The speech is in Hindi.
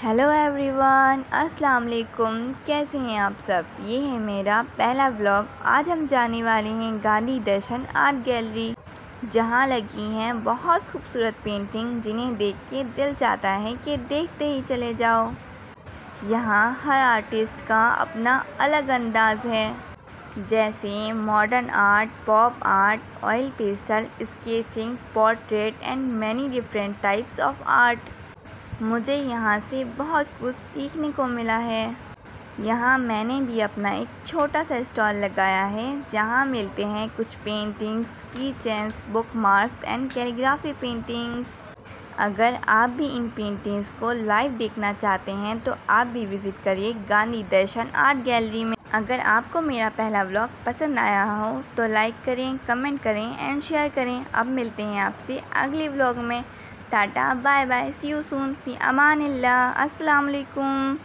हेलो एवरीवन, अस्सलाम वालेकुम। कैसे हैं आप सब? ये है मेरा पहला व्लॉग। आज हम जाने वाले हैं गांधी दर्शन आर्ट गैलरी, जहां लगी हैं बहुत खूबसूरत पेंटिंग, जिन्हें देख के दिल चाहता है कि देखते ही चले जाओ। यहाँ हर आर्टिस्ट का अपना अलग अंदाज है, जैसे modern art, pop art, oil pastel, sketching, portrait and many different types of art. मुझे यहाँ से बहुत कुछ सीखने को मिला है। यहाँ मैंने भी अपना एक छोटा सा स्टॉल लगाया है, जहाँ मिलते हैं कुछ पेंटिंग्स, की chains, book marks and calligraphy paintings. अगर आप भी इन पेंटिंग्स को लाइव देखना चाहते हैं तो आप भी विज़िट करिए गांधी दर्शन आर्ट गैलरी में। अगर आपको मेरा पहला व्लॉग पसंद आया हो तो लाइक करें, कमेंट करें एंड शेयर करें। अब मिलते हैं आपसे अगले व्लॉग में। Tata, bye bye, see you soon, फी अमानिल्लाह, अस्सलाम वालेकुम।